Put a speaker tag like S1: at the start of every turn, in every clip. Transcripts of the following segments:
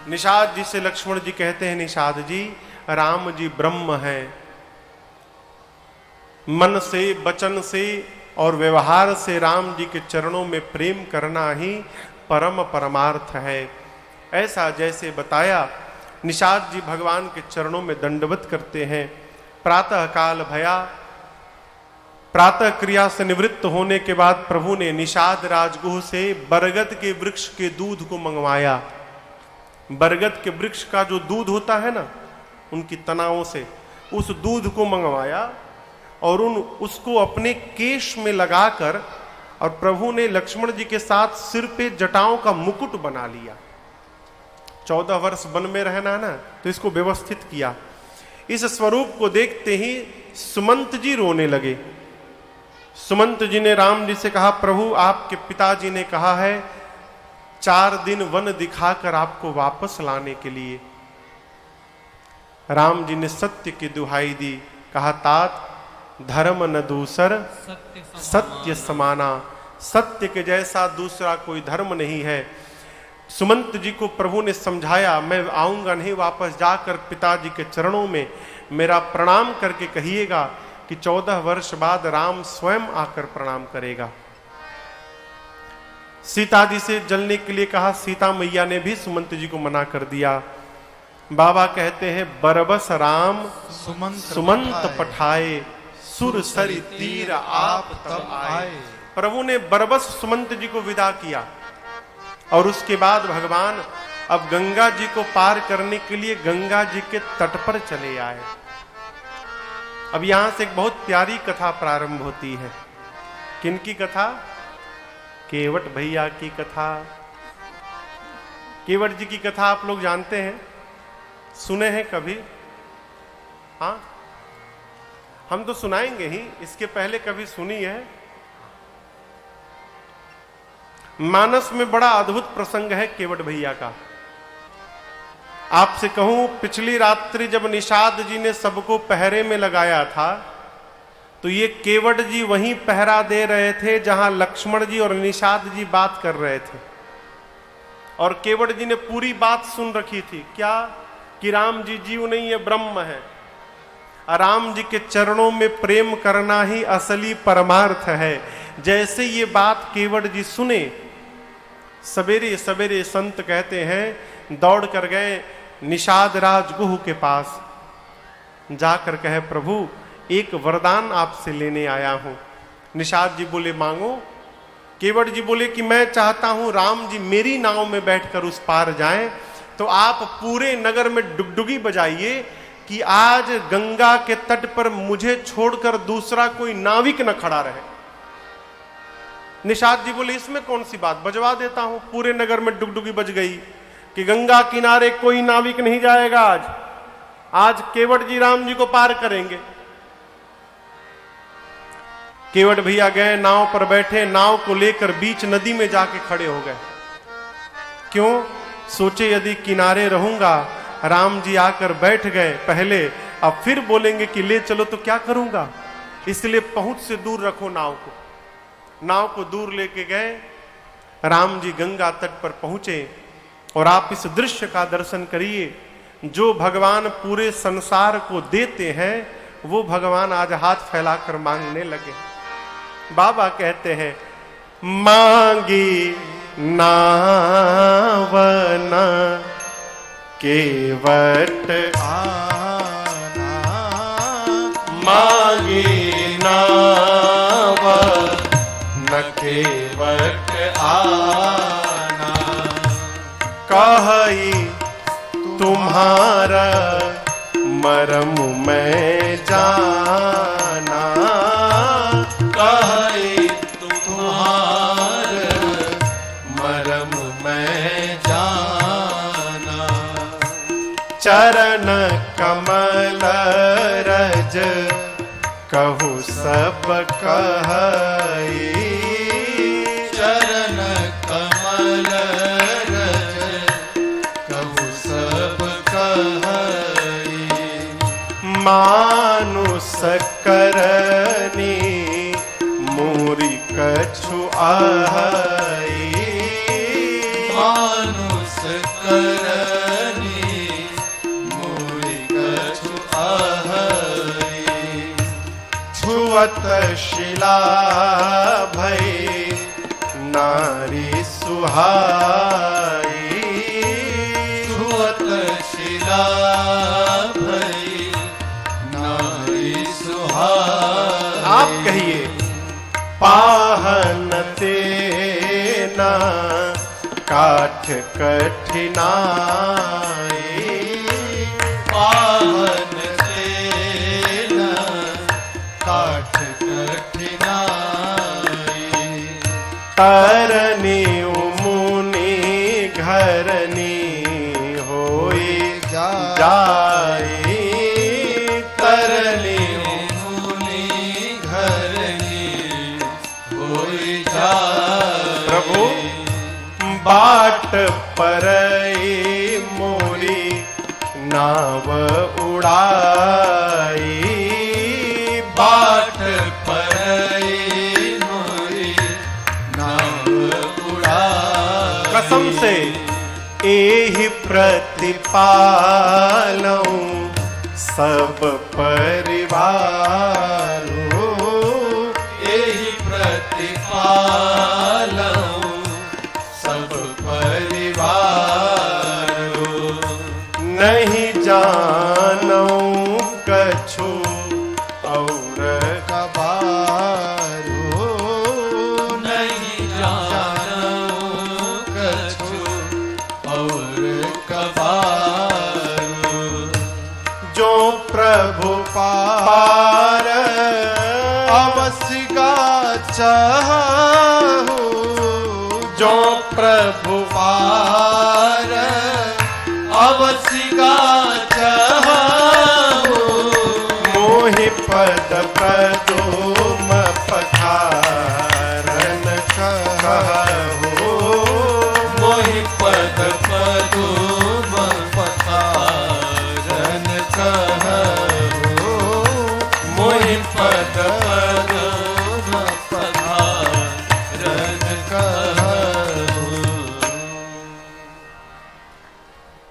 S1: निषाद जी से लक्ष्मण जी कहते हैं, निषाद जी राम जी ब्रह्म है, मन से वचन से और व्यवहार से राम जी के चरणों में प्रेम करना ही परम परमार्थ है। ऐसा जैसे बताया, निषाद जी भगवान के चरणों में दंडवत करते हैं। प्रातः काल भया, प्रातः क्रिया से निवृत्त होने के बाद प्रभु ने निषाद राजगुह से बरगद के वृक्ष के दूध को मंगवाया। बरगद के वृक्ष का जो दूध होता है ना, उनकी तनाओं से उस दूध को मंगवाया और उसको अपने केश में लगाकर, और प्रभु ने लक्ष्मण जी के साथ सिर पे जटाओं का मुकुट बना लिया। 14 वर्ष वन में रहना ना, तो इसको व्यवस्थित किया। इस स्वरूप को देखते ही सुमंत जी रोने लगे। सुमंत जी ने राम जी से कहा, प्रभु आपके पिताजी ने कहा है 4 दिन वन दिखाकर आपको वापस लाने के लिए। राम जी ने सत्य की दुहाई दी, कहा तात धर्म न दूसर सत्य समाना, सत्य के जैसा दूसरा कोई धर्म नहीं है। सुमंत जी को प्रभु ने समझाया, मैं आऊंगा नहीं, वापस जाकर पिताजी के चरणों में मेरा प्रणाम करके कहिएगा कि 14 वर्ष बाद राम स्वयं आकर प्रणाम करेगा। सीता जी से जलने के लिए कहा, सीता मैया ने भी सुमंत जी को मना कर दिया। बाबा कहते हैं, बरबस राम सुमंत पठाए, सुर सरी तीर आप तब आए। प्रभु ने बरबस सुमंत जी को विदा किया और उसके बाद भगवान अब गंगा जी को पार करने के लिए गंगा जी के तट पर चले आए। अब यहां से एक बहुत प्यारी कथा प्रारंभ होती है। किनकी कथा? केवट भैया की कथा। केवट जी की कथा आप लोग जानते हैं, सुने हैं कभी? हाँ, हम तो सुनाएंगे ही, इसके पहले कभी सुनी है? मानस में बड़ा अद्भुत प्रसंग है केवट भैया का। आपसे कहूं, पिछली रात्रि जब निषाद जी ने सबको पहरे में लगाया था, तो ये केवट जी वहीं पहरा दे रहे थे जहां लक्ष्मण जी और निषाद जी बात कर रहे थे। और केवट जी ने पूरी बात सुन रखी थी। क्या? कि राम जी जीव नहीं है, ब्रह्म है। राम जी के चरणों में प्रेम करना ही असली परमार्थ है। जैसे ये बात केवट जी सुने, सवेरे सवेरे संत कहते हैं दौड़ कर गए निषाद राजगुह के पास, जाकर कहे, प्रभु एक वरदान आपसे लेने आया हूं। निषाद जी बोले, मांगो। केवट जी बोले कि मैं चाहता हूं राम जी मेरी नाव में बैठकर उस पार जाएं, तो आप पूरे नगर में डुगडुगी बजाइए कि आज गंगा के तट पर मुझे छोड़कर दूसरा कोई नाविक न खड़ा रहे। निषाद जी बोले, इसमें कौन सी बात, बजवा देता हूं। पूरे नगर में डुगडुगी बज गई कि गंगा किनारे कोई नाविक नहीं जाएगा आज केवट जी राम जी को पार करेंगे। केवट भैया गए, नाव पर बैठे, नाव को लेकर बीच नदी में जाके खड़े हो गए। क्यों? सोचे यदि किनारे रहूंगा, राम जी आकर बैठ गए पहले, अब फिर बोलेंगे कि ले चलो तो क्या करूंगा, इसलिए पहुंच से दूर रखो नाव को। नाव को दूर लेके गए, राम जी गंगा तट पर पहुंचे। और आप इस दृश्य का दर्शन करिए, जो भगवान पूरे संसार को देते हैं वो भगवान आज हाथ फैलाकर मांगने लगे। बाबा कहते हैं, मांगी नाव न केवट आना, मांगी नाव न केवट आना, कही तुम्हारा मरम मैं जाना, कही तुम्हारा मरम मैं जाना, चरण कमल रज कहु सब कही, चरण कमल रज कहु सब कही, मानुष करनी मूरी कछु आई, मानुष कर
S2: तरनी मोहि कछु आहरी।
S1: छुअत शिला भई नारी सुहाई।
S2: छुअत शिला भई नारी सुहाई।
S1: आप कहिए पाहन तेना काठ कठिनाई।
S2: पावन तेना काठ कठिनाई।
S1: तरनी मुनि घरनी होई जाई। तरनी
S2: मुनि घरनी होई जाई।
S1: प्रभु बाट परई मोरी नाव उड़ाई।
S2: बाट परई मोरी नाव उड़ाई।
S1: कसम से एहि प्रतिपालऊं सब परिवारो।
S2: एहि प्रतिपालऊं सब परिवारो।
S1: नहीं जानऊं कछु और
S2: कबारो। नहीं जानऊं कछु और कबारो।
S1: जो प्रभु पार
S2: अवसिका चाहूं।
S1: जो प्रभु
S2: पार अवसिका चाहूं।
S1: मोहि पद पदोम पखारन कहु।
S2: मोहि पद पदोम पखारन कहु। मोहि पद पदोम पखारन कहु।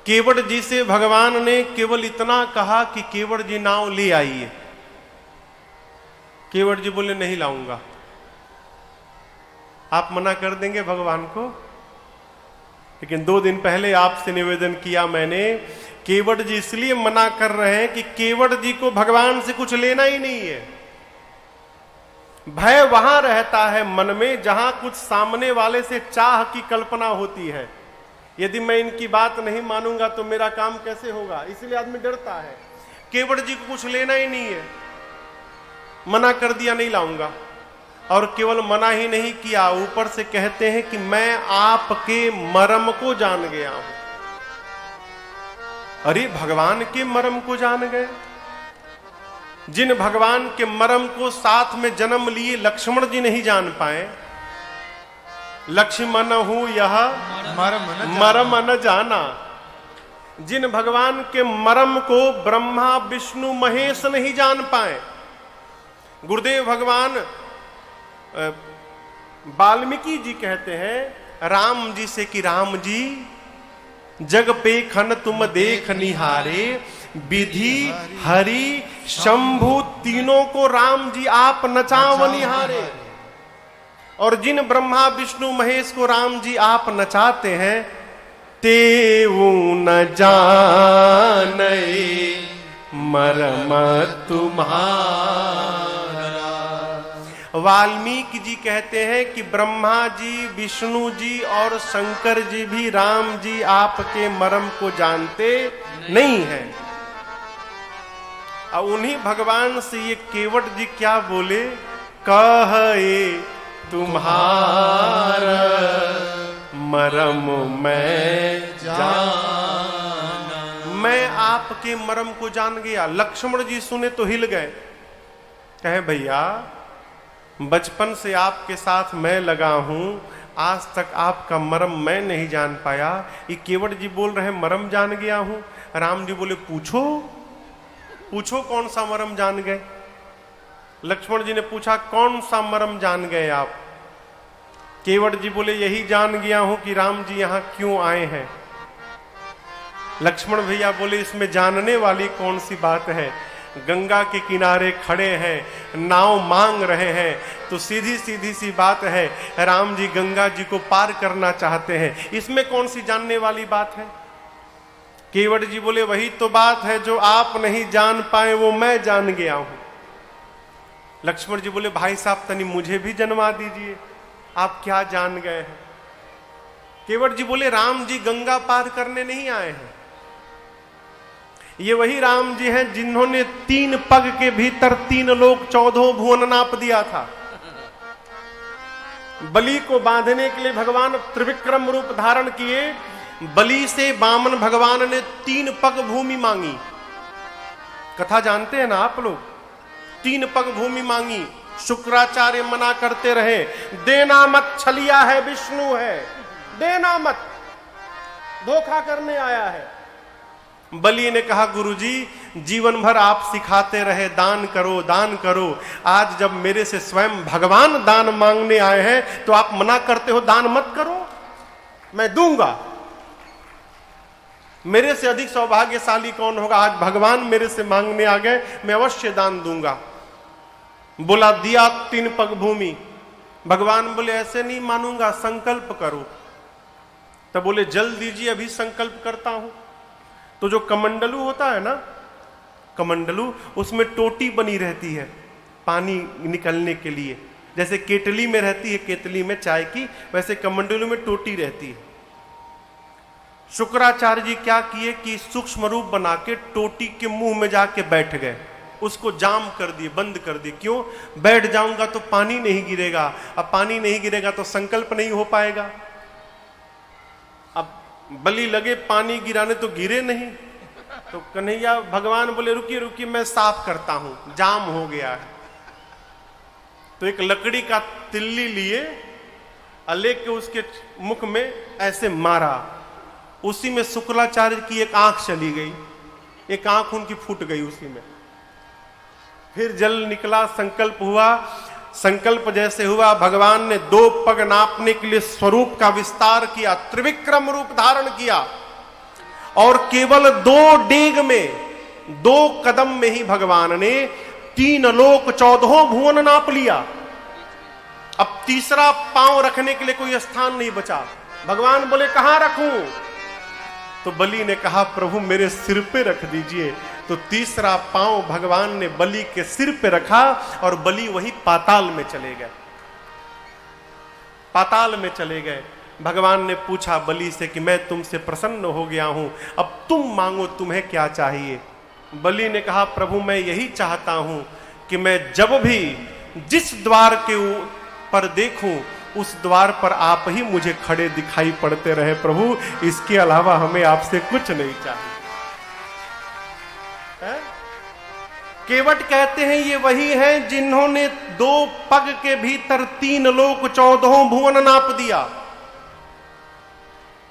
S1: केवट जी से भगवान ने केवल इतना कहा कि केवट जी नाव ले आइए। केवट जी बोले नहीं लाऊंगा। आप मना कर देंगे भगवान को? लेकिन 2 दिन पहले आपसे निवेदन किया मैंने, केवट जी इसलिए मना कर रहे हैं कि केवट जी को भगवान से कुछ लेना ही नहीं है। भय वहां रहता है मन में जहां कुछ सामने वाले से चाह की कल्पना होती है। यदि मैं इनकी बात नहीं मानूंगा तो मेरा काम कैसे होगा, इसलिए आदमी डरता है। केवट जी को कुछ लेना ही नहीं है, मना कर दिया नहीं लाऊंगा। और केवल मना ही नहीं किया, ऊपर से कहते हैं कि मैं आपके मर्म को जान गया हूं। अरे भगवान के मर्म को जान गए? जिन भगवान के मर्म को साथ में जन्म लिए लक्ष्मण जी नहीं जान पाए। लक्ष्मण हूं यह मर्म न जाना। जिन भगवान के मर्म को ब्रह्मा विष्णु महेश नहीं जान पाए। गुरुदेव भगवान वाल्मीकि जी कहते हैं राम जी से कि राम जी जग पे खन तुम देख निहारे, विधि हरि शंभु तीनों को राम जी आप नचाव निहारे। और जिन ब्रह्मा विष्णु महेश को राम जी आप नचाते हैं, तेऊ न जाने मर्म तुम्हारा। वाल्मीकि जी कहते हैं कि ब्रह्मा जी विष्णु जी और शंकर जी भी राम जी आपके मर्म को जानते नहीं हैं। और उन्हीं भगवान से ये केवट जी क्या बोले, कहे तुम्हारा मर्म मैं जाना। मैं आपके मर्म को जान गया। लक्ष्मण जी सुने तो हिल गए, कहे भैया बचपन से आपके साथ मैं लगा हूं, आज तक आपका मर्म मैं नहीं जान पाया। ये केवट जी बोल रहे मर्म जान गया हूं। राम जी बोले पूछो पूछो कौन सा मर्म जान गए। लक्ष्मण जी ने पूछा कौन सा मर्म जान गए आप। केवट जी बोले यही जान गया हूं कि राम जी यहां क्यों आए हैं। लक्ष्मण भैया बोले इसमें जानने वाली कौन सी बात है, गंगा के किनारे खड़े हैं, नाव मांग रहे हैं, तो सीधी सीधी सी बात है, राम जी गंगा जी को पार करना चाहते हैं, इसमें कौन सी जानने वाली बात है। केवट जी बोले वही तो बात है जो आप नहीं जान पाए वो मैं जान गया हूं। लक्ष्मण जी बोले भाई साहब तनी मुझे भी जन्मा दीजिए, आप क्या जान गए हैं। केवट जी बोले राम जी गंगा पार करने नहीं आए हैं, ये वही राम जी हैं जिन्होंने 3 पग के भीतर 3 लोक 14 भुवन नाप दिया था। बलि को बांधने के लिए भगवान त्रिविक्रम रूप धारण किए, बलि से वामन भगवान ने 3 पग भूमि मांगी। कथा जानते हैं ना आप लोग, 3 पग भूमि मांगी, शुक्राचार्य मना करते रहे, देना मत, छलिया है, विष्णु है, देना मत, धोखा करने आया है। बलि ने कहा गुरुजी जीवन भर आप सिखाते रहे दान करो दान करो, आज जब मेरे से स्वयं भगवान दान मांगने आए हैं तो आप मना करते हो दान मत करो, मैं दूंगा। मेरे से अधिक सौभाग्यशाली कौन होगा, आज भगवान मेरे से मांगने आ गए, मैं अवश्य दान दूंगा। बोला दिया 3 पग भूमि। भगवान बोले ऐसे नहीं मानूंगा, संकल्प करो। तब बोले जल दीजिए, अभी संकल्प करता हूं। तो जो कमंडलू होता है ना, कमंडलू, उसमें टोटी बनी रहती है पानी निकलने के लिए, जैसे केतली में रहती है, केतली में चाय की, वैसे कमंडलू में टोटी रहती है। शुक्राचार्य जी क्या किए कि सूक्ष्म रूप बना के टोटी के मुंह में जाके बैठ गए, उसको जाम कर दिए, बंद कर दिए। क्यों? बैठ जाऊंगा तो पानी नहीं गिरेगा, अब पानी नहीं गिरेगा तो संकल्प नहीं हो पाएगा। अब बलि लगे पानी गिराने तो गिरे नहीं, तो कन्हैया भगवान बोले रुकिए रुकिए मैं साफ करता हूं, जाम हो गया है। तो एक लकड़ी का तिल्ली लिए और लेके उसके मुख में ऐसे मारा, उसी में शुक्राचार्य की एक आंख चली गई, एक आंख उनकी फूट गई उसी में। फिर जल निकला, संकल्प हुआ, संकल्प जैसे हुआ भगवान ने 2 पग नापने के लिए स्वरूप का विस्तार किया, त्रिविक्रम रूप धारण किया, और केवल 2 डेग में 2 कदम में ही भगवान ने 3 लोक 14 भुवन नाप लिया। अब तीसरा पांव रखने के लिए कोई स्थान नहीं बचा। भगवान बोले कहां रखूं? तो बलि ने कहा प्रभु मेरे सिर पे रख दीजिए। तो तीसरा पांव भगवान ने बलि के सिर पे रखा और बलि वही पाताल में चले गए, पाताल में चले गए। भगवान ने पूछा बलि से कि मैं तुमसे प्रसन्न हो गया हूं, अब तुम मांगो, तुम्हें क्या चाहिए? बलि ने कहा प्रभु मैं यही चाहता हूं कि मैं जब भी जिस द्वार के पर देखूं उस द्वार पर आप ही मुझे खड़े दिखाई पड़ते रहे प्रभु, इसके अलावा हमें आपसे कुछ नहीं चाहिए। केवट कहते हैं ये वही हैं जिन्होंने 2 पग के भीतर 3 लोक 14 भुवन नाप दिया।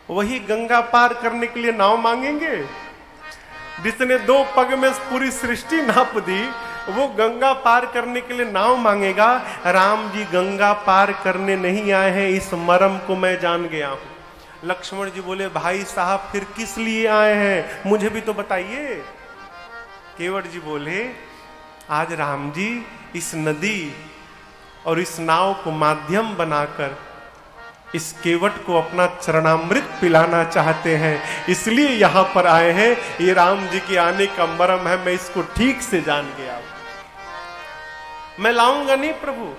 S1: वही गंगा पार करने के लिए नाव मांगेंगे? जिसने 2 पग में पूरी सृष्टि नाप दी, वो गंगा पार करने के लिए नाव मांगेगा? राम जी गंगा पार करने नहीं आए हैं, इस मर्म को मैं जान गया हूं। लक्ष्मण जी बोले भाई साहब फिर किस लिए आए हैं, मुझे भी तो बताइए। केवट जी बोले आज राम जी इस नदी और इस नाव को माध्यम बनाकर इस केवट को अपना चरणामृत पिलाना चाहते हैं, इसलिए यहां पर आए हैं। ये राम जी के आने का मर्म है, मैं इसको ठीक से जान गया। मैं लाऊंगा नहीं प्रभु।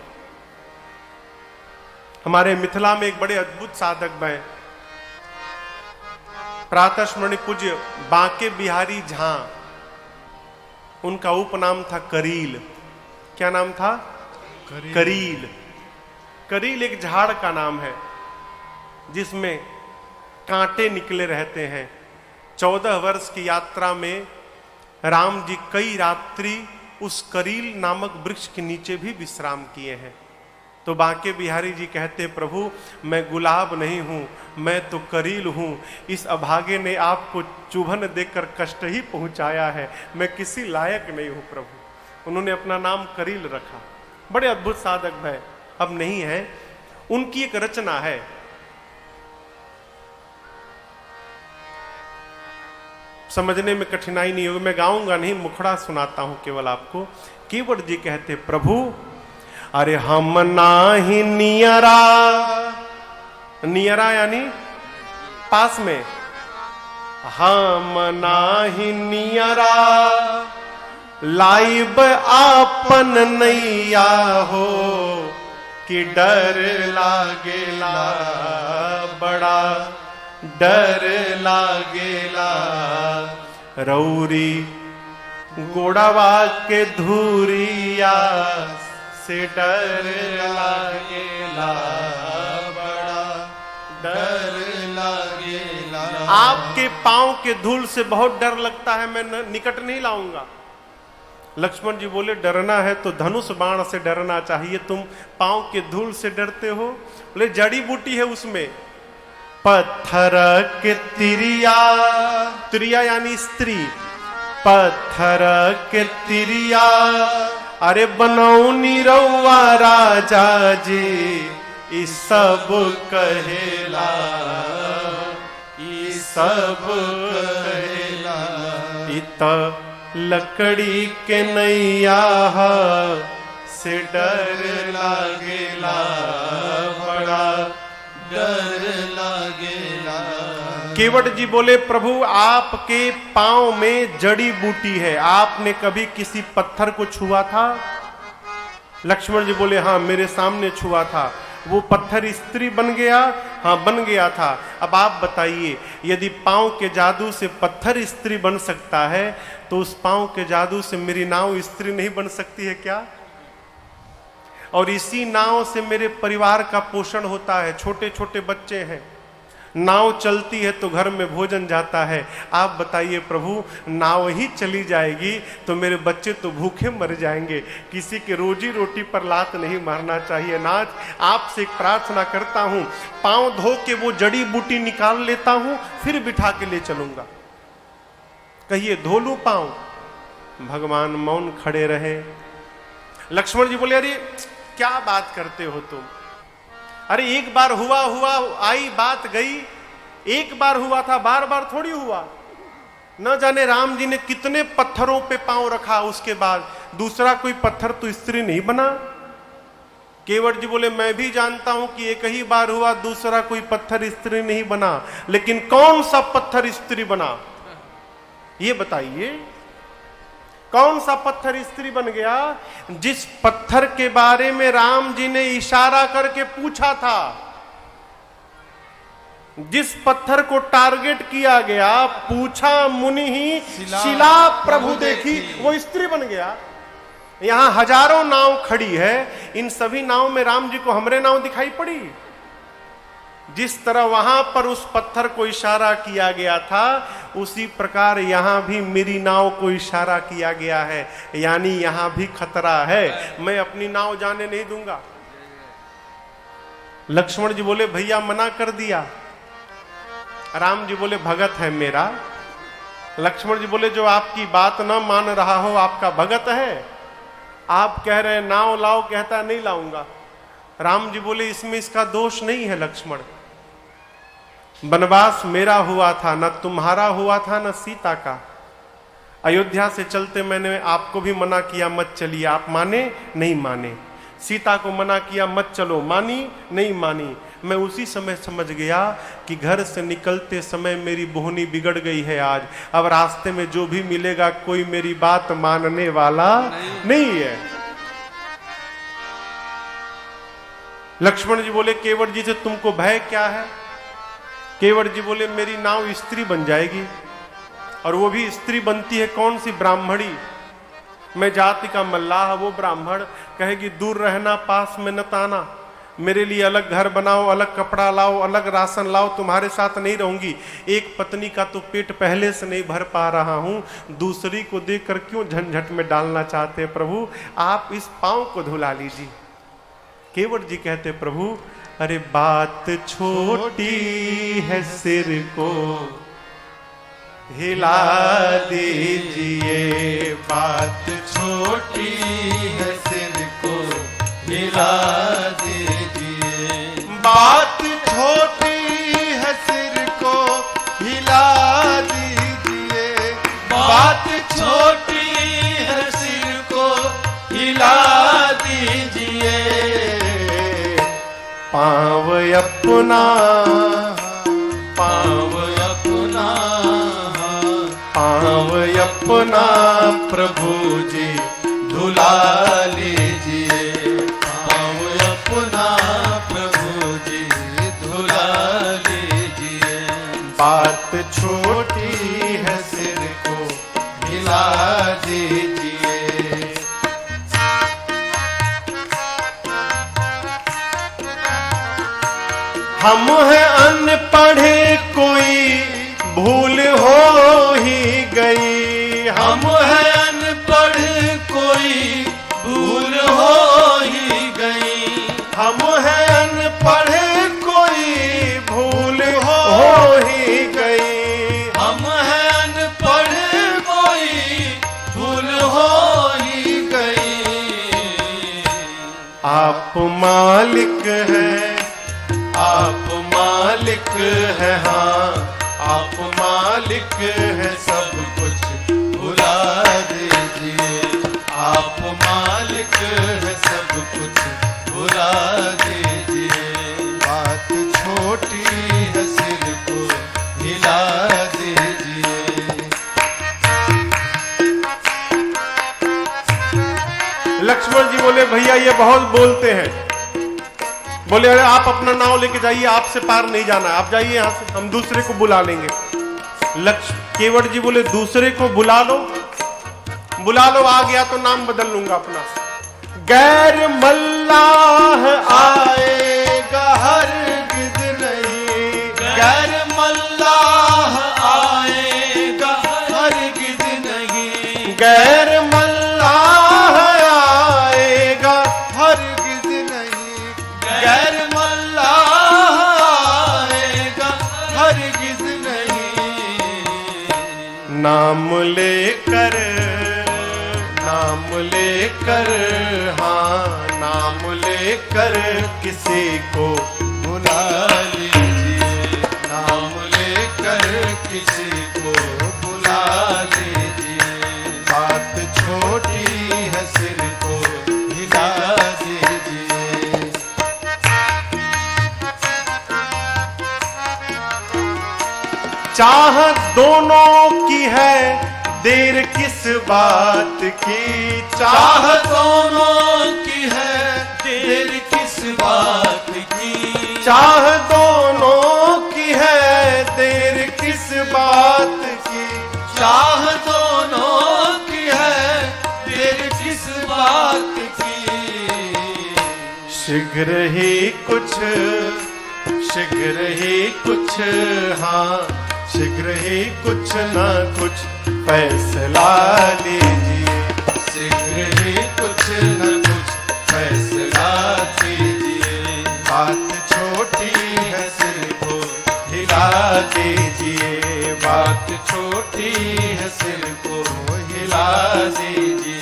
S1: हमारे मिथिला में एक बड़े अद्भुत साधक हैं, प्रातः स्मरणीय पूज्य बांके बिहारी झा, उनका उपनाम था करील। क्या नाम था? करील। करील एक झाड़ का नाम है जिसमें कांटे निकले रहते हैं। 14 वर्ष की यात्रा में राम जी कई रात्रि उस करील नामक वृक्ष के नीचे भी विश्राम किए हैं। तो बांके बिहारी जी कहते प्रभु मैं गुलाब नहीं हूं, मैं तो करील हूं, इस अभागे ने आपको चुभन देकर कष्ट ही पहुंचाया है, मैं किसी लायक नहीं हूं प्रभु। उन्होंने अपना नाम करील रखा। बड़े अद्भुत साधक हैं, अब नहीं है। उनकी एक रचना है, समझने में कठिनाई नहीं होगी। मैं गाऊंगा नहीं, मुखड़ा सुनाता हूं केवल आपको। केवट जी कहते प्रभु अरे हम नाही नियरा, नियरा यानी पास में, हम नाही नियरा लाइब आपन नैया हो कि डर लागेला बड़ा डर लागेला रौरी गोड़वा के धूरिया से डर लागेला बड़ा डर लागेला। आपके पांव के धूल से बहुत डर लगता है, मैं निकट नहीं लाऊंगा। लक्ष्मण जी बोले डरना है तो धनुष बाण से डरना चाहिए, तुम पांव के धूल से डरते हो। बोले जड़ी बूटी है उसमें, पत्थर के तिरिया, तिरिया यानी स्त्री, पत्थर के तिरिया अरे बनौनी रउआ राजा जी ई सब कहेला, ई सब कहेला। इत लकड़ी के नैया से डर लागेला बड़ा डर लागेला। केवट जी बोले प्रभु आपके पांव में जड़ी बूटी है, आपने कभी किसी पत्थर को छुआ था? लक्ष्मण जी बोले हाँ मेरे सामने छुआ था। वो पत्थर स्त्री बन गया? हाँ बन गया था। अब आप बताइए यदि पांव के जादू से पत्थर स्त्री बन सकता है तो उस पांव के जादू से मेरी नाव स्त्री नहीं बन सकती है क्या? और इसी नाव से मेरे परिवार का पोषण होता है, छोटे छोटे बच्चे हैं, नाव चलती है तो घर में भोजन जाता है। आप बताइए प्रभु नाव ही चली जाएगी तो मेरे बच्चे तो भूखे मर जाएंगे। किसी के रोजी रोटी पर लात नहीं मारना चाहिए। नाथ आपसे एक प्रार्थना करता हूं, पांव धो के वो जड़ी बूटी निकाल लेता हूं फिर बिठा के ले चलूंगा। कहिए धो लूं पांव? भगवान मौन खड़े रहे। लक्ष्मण जी बोले अरे क्या बात करते हो तुम? अरे एक बार हुआ आई बात गई, एक बार हुआ था, बार बार थोड़ी हुआ। न जाने राम जी ने कितने पत्थरों पे पांव रखा, उसके बाद दूसरा कोई पत्थर तो स्त्री नहीं बना। केवट जी बोले मैं भी जानता हूं कि एक ही बार हुआ, दूसरा कोई पत्थर स्त्री नहीं बना, लेकिन कौन सा पत्थर स्त्री बना ये बताइए। कौन सा पत्थर स्त्री बन गया? जिस पत्थर के बारे में राम जी ने इशारा करके पूछा था, जिस पत्थर को टारगेट किया गया, पूछा मुनि ही शिला प्रभु देखी, वो स्त्री बन गया। यहां हजारों नाव खड़ी है, इन सभी नाव में राम जी को हमरे नाव दिखाई पड़ी। जिस तरह वहां पर उस पत्थर को इशारा किया गया था उसी प्रकार यहां भी मेरी नाव को इशारा किया गया है, यानी यहां भी खतरा है, मैं अपनी नाव जाने नहीं दूंगा। लक्ष्मण जी बोले भैया मना कर दिया। राम जी बोले भगत है मेरा। लक्ष्मण जी बोले जो आपकी बात न मान रहा हो आपका भगत है? आप कह रहे नाव लाओ, कहता नहीं लाऊंगा। राम जी बोले इसमें इसका दोष नहीं है लक्ष्मण, वनवास मेरा हुआ था, न तुम्हारा हुआ था न सीता का। अयोध्या से चलते मैंने आपको भी मना किया मत चलिए, आप माने नहीं माने। सीता को मना किया मत चलो, मानी नहीं मानी। मैं उसी समय समझ गया कि घर से निकलते समय मेरी बोहनी बिगड़ गई है आज। अब रास्ते में जो भी मिलेगा कोई मेरी बात मानने वाला नहीं है। लक्ष्मण जी बोले केवट जी से तुमको भय क्या है? केवट जी बोले मेरी नाव स्त्री बन जाएगी, और वो भी स्त्री बनती है कौन सी? ब्राह्मणी। मैं जाति का मल्लाह, वो ब्राह्मण कहेगी दूर रहना पास में न ताना, मेरे लिए अलग घर बनाओ, अलग कपड़ा लाओ, अलग राशन लाओ, तुम्हारे साथ नहीं रहूंगी। एक पत्नी का तो पेट पहले से नहीं भर पा रहा हूं, दूसरी को देखकर क्यों झंझट में डालना चाहते प्रभु? आप इस पांव को धुला लीजिए। केवट जी कहते प्रभु अरे बात छोटी है सिर को हिला दीजिए,
S2: बात छोटी है सिर को हिला दीजिए,
S1: बात छोटी है सिर को
S2: हिला दीजिए,
S1: अपना,
S2: पाँव अपना,
S1: पाँव अपना
S2: प्रभु जी धुला लीजिए, पाँव अपना प्रभु जी धुला लीजिए।
S1: बात छोटी है
S2: सिर को हिला दीजिए।
S1: हम हैं अनपढ़े कोई भूल हो ही गई,
S2: हम हैं अनपढ़ कोई भूल हो ही गई,
S1: हम हैं अनपढ़े कोई भूल हो ही गई,
S2: हम हैं अनपढ़ कोई भूल हो ही गई।
S1: आप मालिक हैं,
S2: आप मालिक
S1: है हाँ,
S2: आप मालिक है, सब कुछ भुला दीजिए। आप मालिक है, सब कुछ भुला दीजिए। बात छोटी है, सिर को हिला दीजिए।
S1: लक्ष्मण जी बोले भैया ये बहुत बोलते हैं। बोले अरे आप अपना नाव लेके जाइए, आपसे पार नहीं जाना, आप जाइए यहां से, हम दूसरे को बुला लेंगे। केवट जी बोले दूसरे को बुला लो, बुला लो, आ गया तो नाम बदल लूंगा अपना। गैर मल्लाह
S2: आएगा हरगिज़ नहीं, गैर मल्लाह आएगा हरगिज़ नहीं,
S1: गैर मल्लाह आएगा
S2: हरगिज़ नहीं, गैर मल्लाह आएगा हरगिज़ नहीं।
S1: नाम लेकर, नाम लेकर, हाँ नाम लेकर किसी को
S2: बुला लीजिए, नाम लेकर किसी को बुला लीजिए। बात छोटी है, सिर को हिला दीजिए।
S1: चाहत दोनों की है, देर किस बात की,
S2: चाहत दोनों की है, देर किस बात की,
S1: चाह दोनों की है, देर किस बात की,
S2: चाह दोनों की है, देर किस बात की।
S1: शीघ्र ही कुछ, शीघ्र ही कुछ, हाँ शीघ्र ही कुछ ना कुछ फैसला लीजिए,
S2: शीघ्र ही कुछ न कुछ फैसला कीजिए। बात छोटी है, सिर को हिला दीजिए, बात छोटी है, सिर को हिला दीजिए।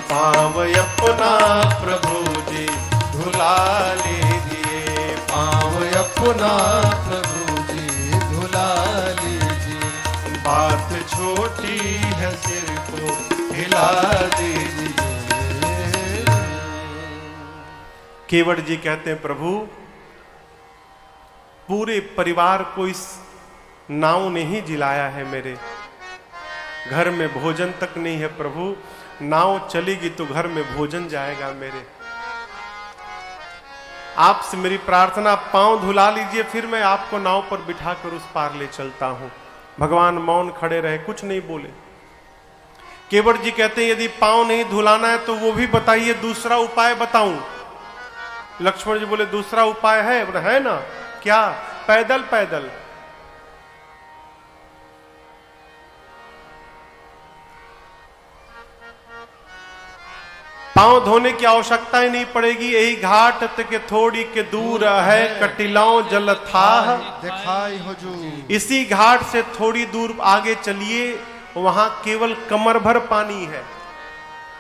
S1: पाँव अपना
S2: प्रभु जी धुला लीजिए, पाँव अपना प्रभु जी धुला लीजिए। बात छोटी है, सिर को हिला दीजिए।
S1: केवट जी कहते हैं प्रभु पूरे परिवार को इस नाव ने ही जिलाया है, मेरे घर में भोजन तक नहीं है प्रभु, नाव चलेगी तो घर में भोजन जाएगा मेरे। आपसे मेरी प्रार्थना, पांव धुला लीजिए, फिर मैं आपको नाव पर बिठाकर उस पार ले चलता हूं। भगवान मौन खड़े रहे, कुछ नहीं बोले। केवट जी कहते हैं यदि पांव नहीं धुलाना है तो वो भी बताइए, दूसरा उपाय बताऊं। लक्ष्मण जी बोले दूसरा उपाय है? बोले है ना, क्या? पैदल पैदल। पांव धोने की आवश्यकता ही नहीं पड़ेगी, यही घाट तक थोड़ी के दूर है, कटिलाओं जल था
S2: दिखाई हुजूर।
S1: इसी घाट से थोड़ी दूर आगे चलिए, वहां केवल कमर भर पानी है।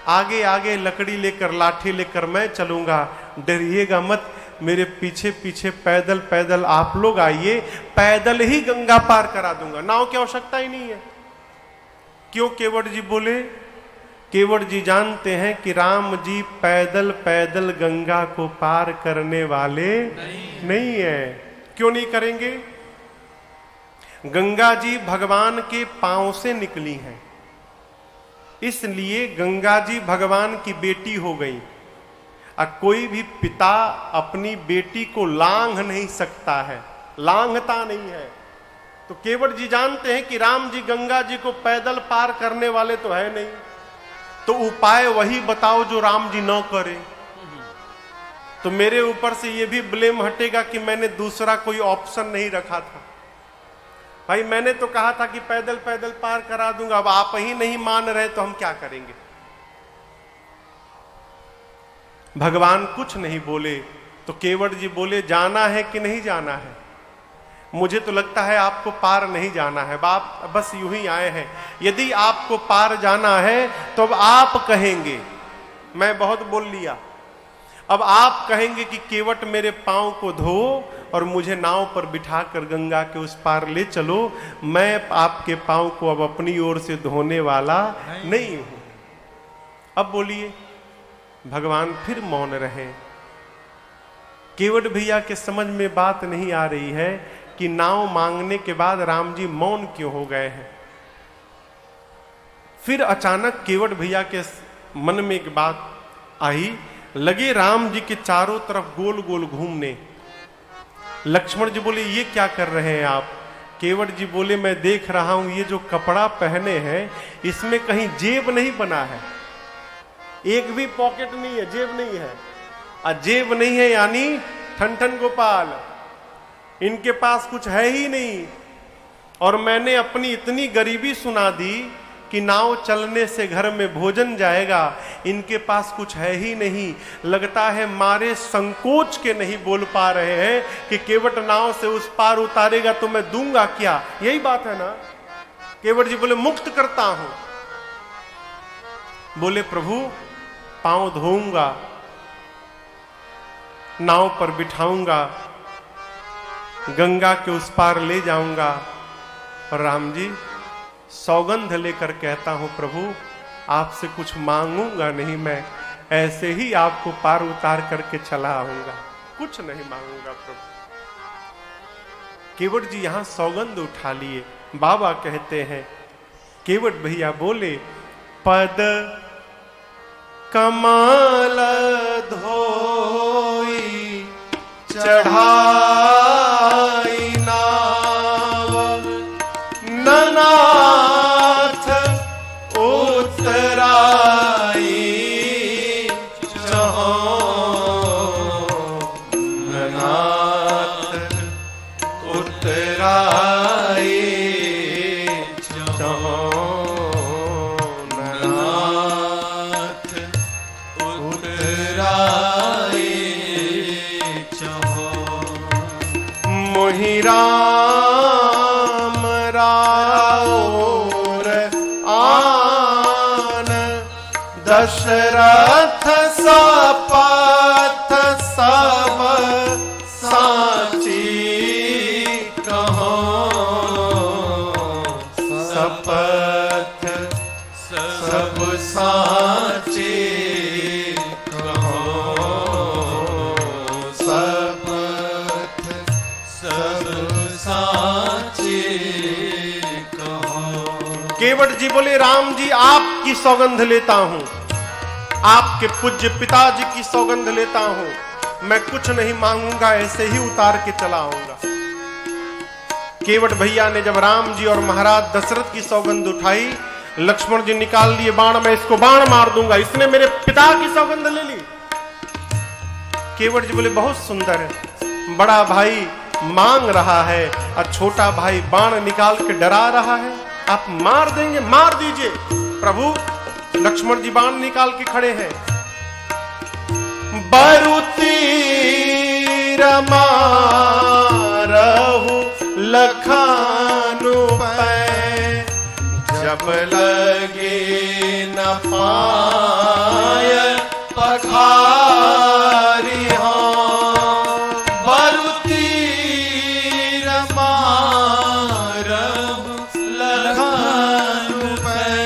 S1: आगे आगे लकड़ी लेकर, लाठी लेकर मैं चलूंगा, डरिएगा मत, मेरे पीछे पीछे पैदल पैदल आप लोग आइए, पैदल ही गंगा पार करा दूंगा, नाव की आवश्यकता ही नहीं है। क्यों? केवट जी बोले केवट जी जानते हैं कि राम जी पैदल पैदल गंगा को पार करने वाले नहीं है। क्यों नहीं करेंगे? गंगा जी भगवान के पांव से निकली हैं, इसलिए गंगा जी भगवान की बेटी हो गई। कोई भी पिता अपनी बेटी को लांघ नहीं सकता है, लांघता नहीं है। तो केवट जी जानते हैं कि राम जी गंगा जी को पैदल पार करने वाले तो है नहीं, तो उपाय वही बताओ जो राम जी न करे। तो मेरे ऊपर से ये भी ब्लेम हटेगा कि मैंने दूसरा कोई ऑप्शन नहीं रखा था। भाई मैंने तो कहा था कि पैदल पैदल पार करा दूंगा, अब आप ही नहीं मान रहे तो हम क्या करेंगे। भगवान कुछ नहीं बोले तो केवट जी बोले, जाना है कि नहीं जाना है? मुझे तो लगता है आपको पार नहीं जाना है, बाप बस यूं ही आए हैं। यदि आपको पार जाना है तो अब आप कहेंगे, मैं बहुत बोल लिया, अब आप कहेंगे कि केवट मेरे पांव को धो और मुझे नाव पर बिठाकर गंगा के उस पार ले चलो। मैं आपके पांव को अब अपनी ओर से धोने वाला नहीं हूं। अब बोलिए। भगवान फिर मौन रहे। केवट भैया के समझ में बात नहीं आ रही है कि नाव मांगने के बाद राम जी मौन क्यों हो गए हैं। फिर अचानक केवट भैया के मन में एक बात आई, लगे राम जी के चारों तरफ गोल गोल घूमने। लक्ष्मण जी बोले, ये क्या कर रहे हैं आप? केवट जी बोले, मैं देख रहा हूं ये जो कपड़ा पहने हैं इसमें कहीं जेब नहीं बना है, एक भी पॉकेट नहीं है, जेब नहीं है। जेब नहीं है यानी ठन गोपाल, इनके पास कुछ है ही नहीं। और मैंने अपनी इतनी गरीबी सुना दी कि नाव चलने से घर में भोजन जाएगा, इनके पास कुछ है ही नहीं। लगता है मारे संकोच के नहीं बोल पा रहे हैं कि केवट नाव से उस पार उतारेगा तो मैं दूंगा क्या। यही बात है ना। केवट जी बोले, मुक्त करता हूं। बोले, प्रभु पांव धोऊंगा, नाव पर बिठाऊंगा, गंगा के उस पार ले जाऊंगा। और राम जी सौगंध लेकर कहता हूं, प्रभु आपसे कुछ मांगूंगा नहीं, मैं ऐसे ही आपको पार उतार करके चला आऊंगा, कुछ नहीं मांगूंगा प्रभु। केवट जी यहां सौगंध उठा लिए। बाबा कहते हैं, केवट भैया बोले, पद कमल धोई चढ़ाई नाव, ननाथ उतराई चहो, ननाथ उतराई चहो, ननाथ उतराई चहो। मोहि राम राउर आन, दशरथ सपथ सब साची कहो, सपथ सब साची कहो, सपथ सब साची कहो। केवट जी बोले, राम जी आपकी सौगंध लेता हूं, आपके पूज्य पिताजी की सौगंध लेता हूं, मैं कुछ नहीं मांगूंगा, ऐसे ही उतार के चला आऊंगा। केवट भैया ने जब राम जी और महाराज दशरथ की सौगंध उठाई, लक्ष्मण जी निकाल लिए बाण, मैं इसको बाण मार दूंगा, इसने मेरे पिता की सौगंध ले ली। केवट जी बोले, बहुत सुंदर है, बड़ा भाई मांग रहा है और छोटा भाई बाण निकाल के डरा रहा है, आप मार देंगे, मार दीजिए। प्रभु लक्ष्मण जी बाण निकाल के खड़े हैं। बरुती रमारहु लखानु पै, जब लगे न पाय पखारी हो। बरुती रमारहु लखानु पै,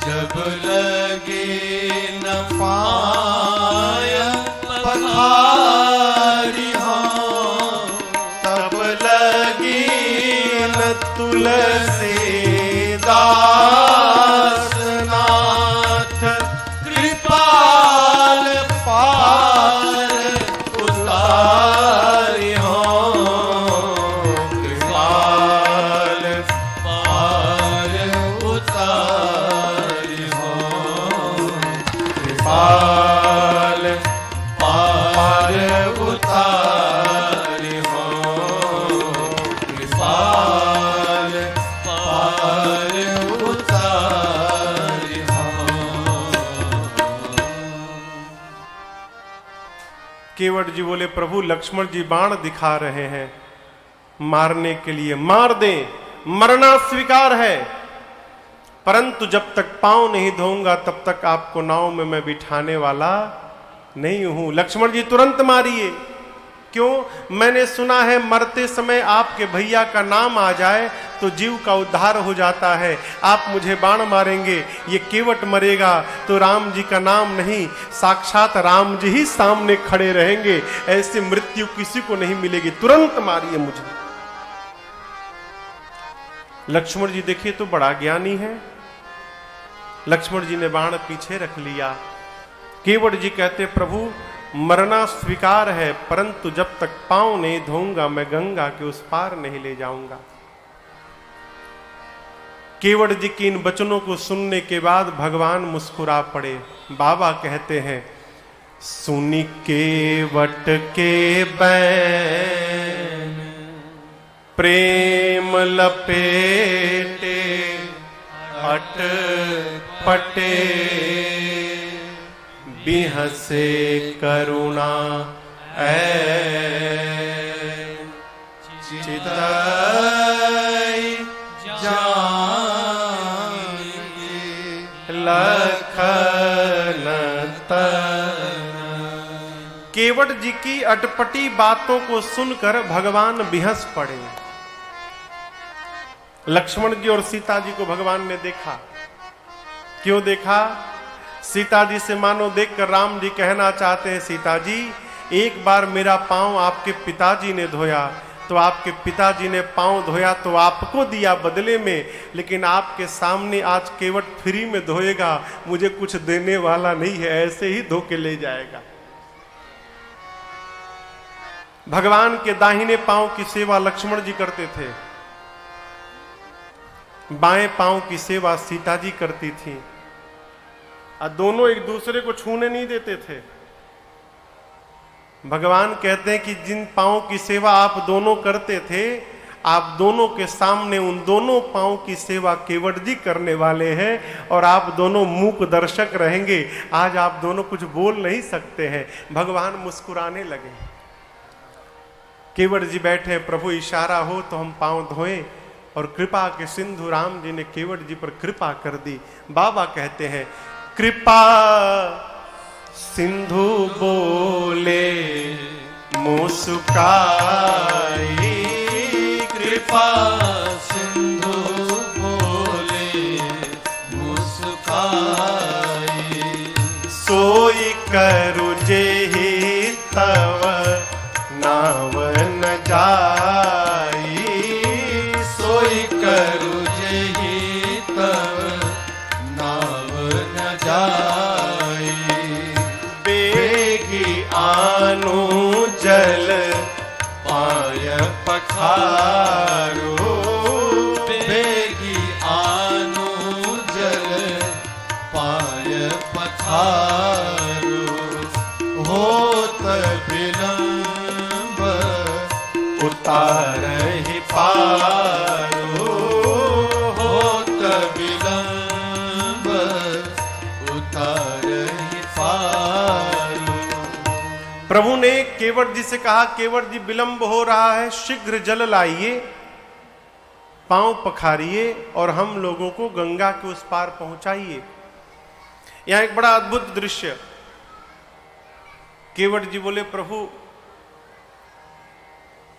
S1: जब केवट जी बोले प्रभु लक्ष्मण जी बाण दिखा रहे हैं मारने के लिए, मार दें, मरना स्वीकार है, परंतु जब तक पांव नहीं धोऊंगा तब तक आपको नाव में मैं बिठाने वाला नहीं हूं। लक्ष्मण जी तुरंत मारिए। क्यों? मैंने सुना है मरते समय आपके भैया का नाम आ जाए तो जीव का उद्धार हो जाता है। आप मुझे बाण मारेंगे, ये केवट मरेगा तो राम जी का नाम नहीं, साक्षात राम जी ही सामने खड़े रहेंगे। ऐसी मृत्यु किसी को नहीं मिलेगी, तुरंत मारिए मुझे। लक्ष्मण जी देखिए तो बड़ा ज्ञानी है। लक्ष्मण जी ने बाण पीछे रख लिया। केवट जी कहते प्रभु मरना स्वीकार है, परंतु जब तक पांव नहीं धोऊंगा मैं गंगा के उस पार नहीं ले जाऊंगा। केवट जी की इन वचनों को सुनने के बाद भगवान मुस्कुरा पड़े। बाबा कहते हैं सुनी केवट के बैन प्रेम लपेटे अटपटे बिहसे करुणा चितई जानी लखन तन। केवट जी की अटपटी बातों को सुनकर भगवान बिहस पड़े। लक्ष्मण जी और सीता जी को भगवान ने देखा। क्यों देखा? सीता जी से मानो देखकर राम जी कहना चाहते हैं सीता जी एक बार मेरा पांव आपके पिताजी ने धोया तो आपके पिताजी ने पांव धोया तो आपको दिया बदले में, लेकिन आपके सामने आज केवट फ्री में धोएगा, मुझे कुछ देने वाला नहीं है, ऐसे ही धो के ले जाएगा। भगवान के दाहिने पांव की सेवा लक्ष्मण जी करते थे, बाएं पांव की सेवा सीता जी करती थी, और दोनों एक दूसरे को छूने नहीं देते थे। भगवान कहते हैं कि जिन पांव की सेवा आप दोनों करते थे, आप दोनों के सामने उन दोनों पांव की सेवा केवट जी करने वाले हैं और आप दोनों मूक दर्शक रहेंगे। आज आप दोनों कुछ बोल नहीं सकते हैं। भगवान मुस्कुराने लगे। केवट जी बैठे, प्रभु इशारा हो तो हम पांव धोएं, और कृपा के सिंधु राम जी ने केवट जी पर कृपा कर दी। बाबा कहते हैं कृपा सिंधु बोले मुस्काई,
S2: कृपा सिंधु बोले मुस्काई,
S1: सोई करु जेहि तव नाव न जाई,
S2: सोई करु जेहि तव नाव न जाई,
S1: बेगी आनु जल पाय पखारो,
S2: बेगी आनु जल पाय पखारो, होत विलंब
S1: उतारहि पारो,
S2: होत विलंब उतारहि पारो।
S1: प्रभु ने केवट जी से कहा केवट जी विलंब हो रहा है, शीघ्र जल लाइए, पांव पखारिए और हम लोगों को गंगा के उस पार पहुंचाइए। यहां एक बड़ा अद्भुत दृश्य। केवट जी बोले प्रभु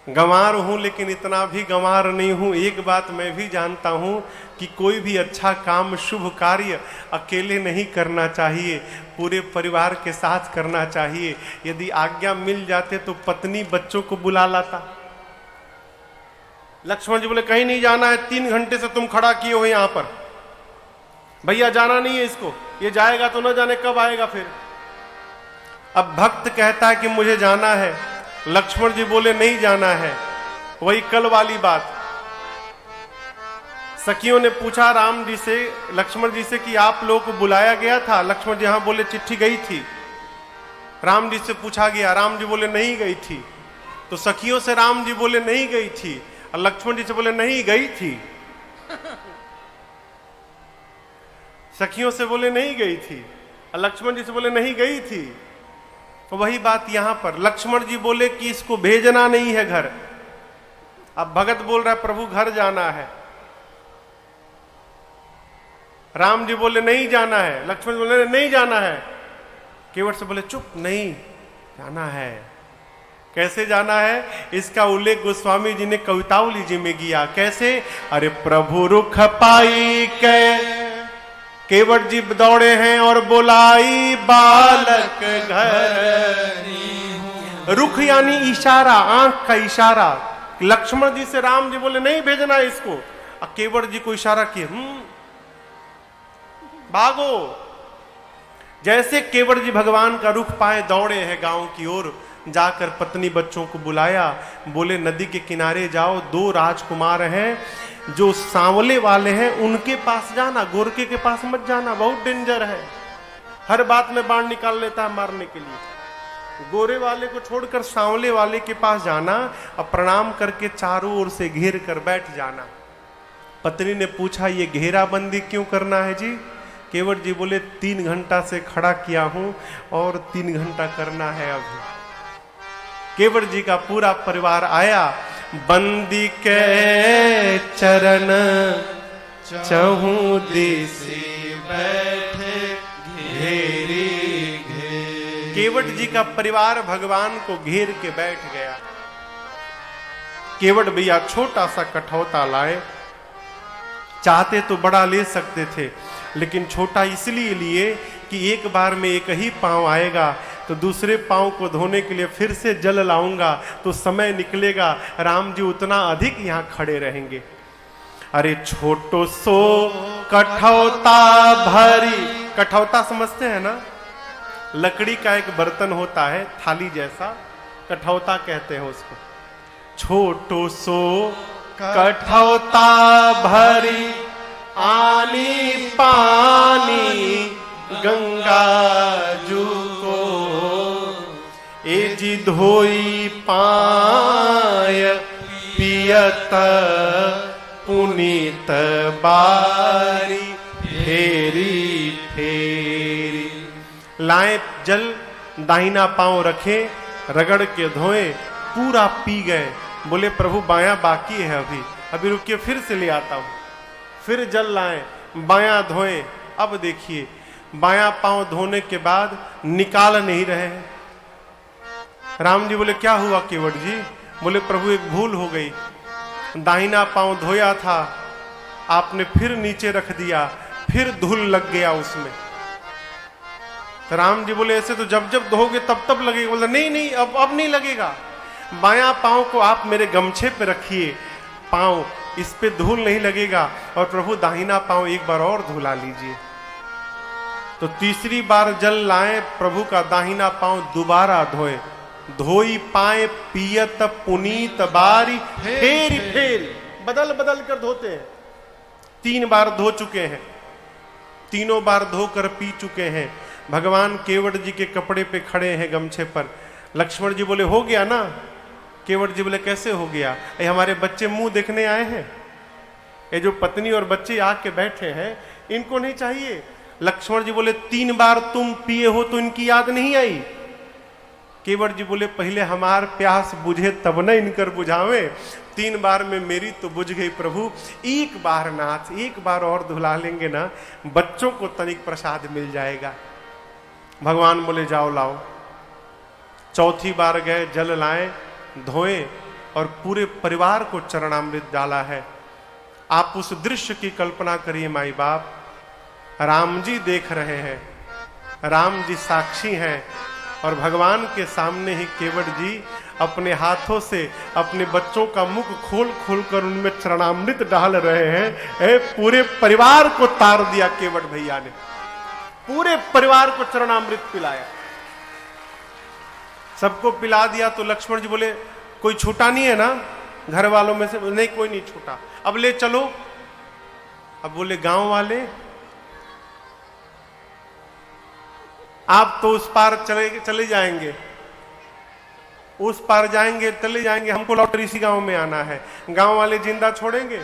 S1: गंवार हूं लेकिन इतना भी गंवार नहीं हूं। एक बात मैं भी जानता हूं कि कोई भी अच्छा काम शुभ कार्य अकेले नहीं करना चाहिए, पूरे परिवार के साथ करना चाहिए। यदि आज्ञा मिल जाते तो पत्नी बच्चों को बुला लाता। लक्ष्मण जी बोले कहीं नहीं जाना है, 3 घंटे से तुम खड़ा किए हो यहां पर, भैया जाना नहीं है इसको, ये जाएगा तो न जाने कब आएगा फिर। अब भक्त कहता है कि मुझे जाना है, लक्ष्मण जी बोले नहीं जाना है। वही कल वाली बात, सखियों ने पूछा राम जी से, लक्ष्मण जी से कि आप लोगों को बुलाया गया था? लक्ष्मण जी हाँ बोले, चिट्ठी गई थी। राम जी से पूछा गया, राम जी बोले नहीं गई थी। तो सखियों से राम जी बोले नहीं गई थी, और लक्ष्मण जी से बोले नहीं गई थी। सखियों से बोले नहीं गई थी, और लक्ष्मण जी से बोले नहीं गई थी। वही बात यहां पर लक्ष्मण जी बोले कि इसको भेजना नहीं है घर। अब भगत बोल रहा है प्रभु घर जाना है। राम जी बोले नहीं जाना है, लक्ष्मण बोले नहीं जाना है। केवट से बोले चुप, नहीं जाना है। कैसे जाना है इसका उल्लेख गोस्वामी जी ने कवितावली जी में किया। कैसे? अरे प्रभु रुख पाई के केवट जी दौड़े हैं और बोलाई बालक घर। रुख यानी इशारा, आंख का इशारा। लक्ष्मण जी से राम जी बोले नहीं भेजना इसको, और केवट जी को इशारा किए भागो। जैसे केवट जी भगवान का रुख पाए दौड़े हैं गांव की ओर, जाकर पत्नी बच्चों को बुलाया, बोले नदी के किनारे जाओ, 2 राजकुमार हैं जो सांवले वाले हैं उनके पास जाना, गोरके के पास मत जाना, बहुत डेंजर है, हर बात में बाण निकाल लेता है मारने के लिए। गोरे वाले को छोड़कर सांवले वाले के पास जाना और प्रणाम करके चारों ओर से घेर कर बैठ जाना। पत्नी ने पूछा ये घेराबंदी क्यों करना है जी? केवट जी बोले 3 घंटा से खड़ा किया हूं और 3 घंटा करना है अभी। केवट जी का पूरा परिवार आया, बंदी के चरण चहु दिशि
S2: बैठे घेरी घेरी।
S1: केवट जी का परिवार भगवान को घेर के बैठ गया। केवट भैया छोटा सा कठौता लाए, चाहते तो बड़ा ले सकते थे, लेकिन छोटा इसलिए लिए कि एक बार में एक ही पांव आएगा, तो दूसरे पांव को धोने के लिए फिर से जल लाऊंगा तो समय निकलेगा, राम जी उतना अधिक यहां खड़े रहेंगे। अरे छोटो सो कठौता भरी, कठौता समझते हैं ना, लकड़ी का एक बर्तन होता है थाली जैसा, कठौता कहते हैं उसको। छोटो सो कठौता भरी आनी पानी गंगा जू को, ए जी धोई पाय पियत पुनीत बारी फेरी फेरी। लाए जल, दाहिना पांव रखे, रगड़ के धोए, पूरा पी गए। बोले प्रभु बायां बाकी है, अभी रुकिए फिर से ले आता हूं। फिर जल लाए, बायां धोए। अब देखिए बायां पांव धोने के बाद निकाल नहीं रहे हैं। राम जी बोले क्या हुआ केवट जी? बोले प्रभु एक भूल हो गई, दाहिना पांव धोया था, आपने फिर नीचे रख दिया, फिर धूल लग गया उसमें। तो राम जी बोले ऐसे तो जब जब धोगे तब तब लगेगा। बोले नहीं नहीं अब नहीं लगेगा। बायां पांव को आप मेरे गमछे पे रखिए, पांव इस पे धूल नहीं लगेगा, और प्रभु दाहिना पांव एक बार और धुला लीजिए। तो तीसरी बार जल लाए, प्रभु का दाहिना पांव दोबारा धोए, धोई पाए पियत पुनीत बारी फेरी फेरी, बदल बदल कर धोते हैं। 3 बार धो चुके हैं, तीनों बार धोकर पी चुके हैं। भगवान केवट जी के कपड़े पे खड़े हैं गमछे पर। लक्ष्मण जी बोले हो गया ना? केवट जी बोले कैसे हो गया? ये हमारे बच्चे मुंह देखने आए हैं, ये जो पत्नी और बच्चे आके बैठे हैं इनको नहीं चाहिए। लक्ष्मण जी बोले 3 बार तुम पिए हो तो इनकी याद नहीं आई? केवट जी बोले पहले हमार प्यास बुझे तब न इनकर बुझावे, 3 बार में मेरी तो बुझ गई प्रभु, एक बार नाथ, एक बार और धुला लेंगे ना, बच्चों को तनिक प्रसाद मिल जाएगा। भगवान बोले जाओ लाओ। चौथी बार गए, जल लाए, धोए और पूरे परिवार को चरणामृत डाला है। आप उस दृश्य की कल्पना करिए माई बाप, राम जी देख रहे हैं, राम जी साक्षी हैं, और भगवान के सामने ही केवट जी अपने हाथों से अपने बच्चों का मुख खोल खोल कर उनमें चरणामृत डाल रहे हैं। पूरे परिवार को तार दिया केवट भैया ने, पूरे परिवार को चरणामृत पिलाया, सबको पिला दिया। तो लक्ष्मण जी बोले कोई छूटा नहीं है ना घर वालों में से? नहीं कोई नहीं छूटा। अब ले चलो। अब बोले गांव वाले आप तो उस पार चले जाएंगे, उस पार जाएंगे चले जाएंगे, हमको लौटर इसी गांव में आना है, गांव वाले जिंदा छोड़ेंगे?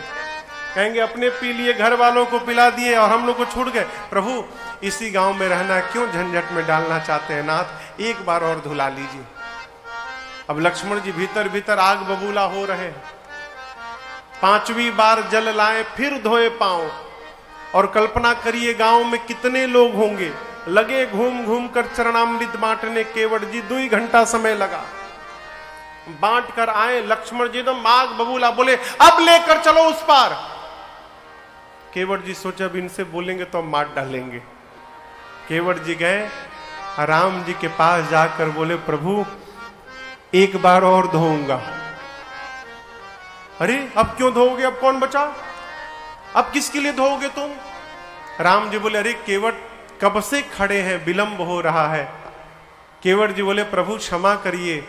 S1: कहेंगे अपने पी लिए, घर वालों को पिला दिए और हम लोग को छूट गए। प्रभु इसी गांव में रहना क्यों झंझट में डालना चाहते हैं नाथ, एक बार और धुला लीजिए। अब लक्ष्मण जी भीतर भीतर आग बबूला हो रहे हैं। 5वीं बार जल लाए, फिर धोए पांव। और कल्पना करिए गांव में कितने लोग होंगे, लगे घूम घूम कर चरणामृत बांटने। केवट जी 2 घंटा समय लगा, बांट कर आए। लक्ष्मण जी तो आग बबूला, बोले अब लेकर चलो उस पार। केवट जी सोचा अब इनसे बोलेंगे तो मार डालेंगे। केवट जी गए, राम जी के पास जाकर बोले प्रभु एक बार और धोऊंगा। अरे अब क्यों धोओगे, अब कौन बचा, अब किसके लिए धोओगे तुम? राम जी बोले अरे केवट कब से खड़े हैं, विलंब हो रहा है। केवट जी बोले प्रभु क्षमा करिए,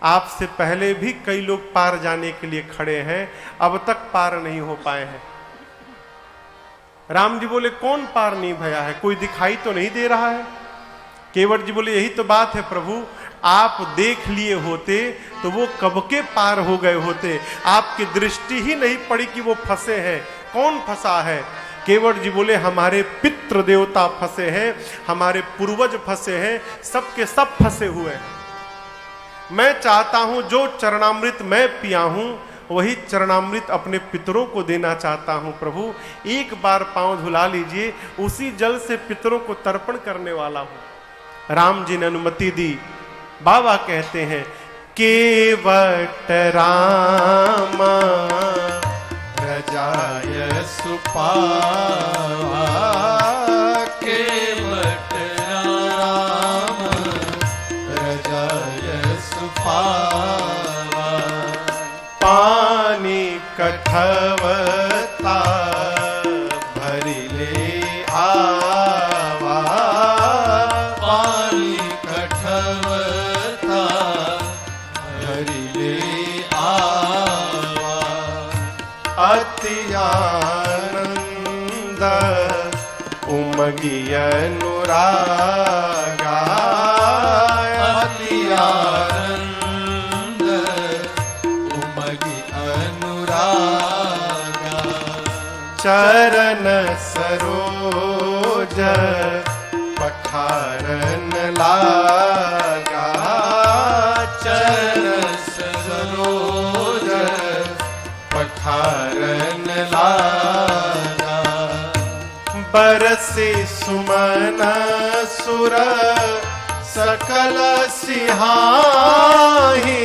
S1: आपसे पहले भी कई लोग पार जाने के लिए खड़े हैं, अब तक पार नहीं हो पाए हैं। राम जी बोले कौन पार नहीं भया है, कोई दिखाई तो नहीं दे रहा है। केवट जी बोले यही तो बात है प्रभु, आप देख लिए होते तो वो कब के पार हो गए होते, आपकी दृष्टि ही नहीं पड़ी कि वो फंसे हैं। कौन फंसा है? केवट जी बोले हमारे पितृ देवता फंसे हैं, हमारे पूर्वज फंसे हैं, सबके सब फंसे हुए हैं। मैं चाहता हूं जो चरणामृत मैं पिया हूं वही चरणामृत अपने पितरों को देना चाहता हूं। प्रभु एक बार पांव धुला लीजिए, उसी जल से पितरों को तर्पण करने वाला हूं। राम जी ने अनुमति दी। बाबा कहते हैं केवट रामा
S2: प्रजाय सुपावा, केवट राम प्रजाय सुपावा।
S1: पानी कठवता भरी ले आवा,
S2: पानी कठवता भरी ले आवा।
S1: अति आनंद उमगी अनुरागा,
S2: अति आनंद उमगी अनुरागा।
S1: चरण सरोज पखारन लागा,
S2: चरण सरोज पखारन लागा।
S1: बरसे सुमन सुर सकल सिहाही,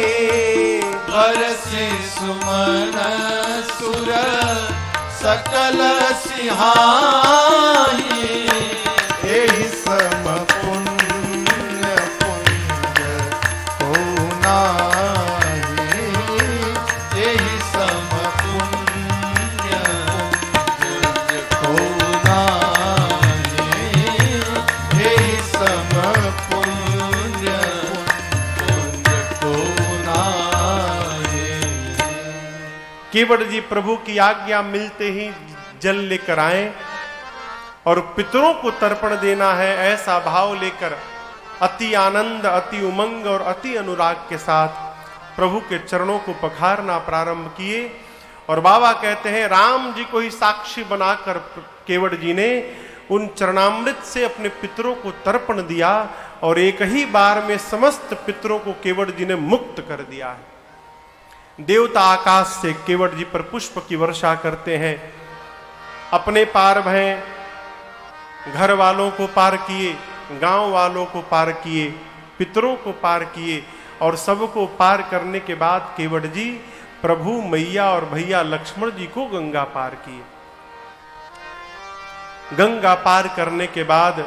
S2: बरसे सुमन सुर सकल सिहाही।
S1: एहि सम पुण्य पुंज को नाही,
S2: एहि सम पुण्य पुंज को नाही। एहि सम पुण्य पुंज को नाही।
S1: केवट जी प्रभु की आज्ञा मिलते ही जल लेकर आए और पितरों को तर्पण देना है, ऐसा भाव लेकर अति आनंद, अति उमंग और अति अनुराग के साथ प्रभु के चरणों को पखारना प्रारंभ किए। और बाबा कहते हैं राम जी को ही साक्षी बनाकर केवट जी ने उन चरणामृत से अपने पितरों को तर्पण दिया और एक ही बार में समस्त पितरों को केवट जी ने मुक्त कर दिया है। देवता आकाश से केवट जी पर पुष्प की वर्षा करते हैं। अपने पार भय, घर वालों को पार किए, गांव वालों को पार किए, पितरों को पार किए और सबको पार करने के बाद केवट जी प्रभु, मैया और भैया लक्ष्मण जी को गंगा पार किए। गंगा पार करने के बाद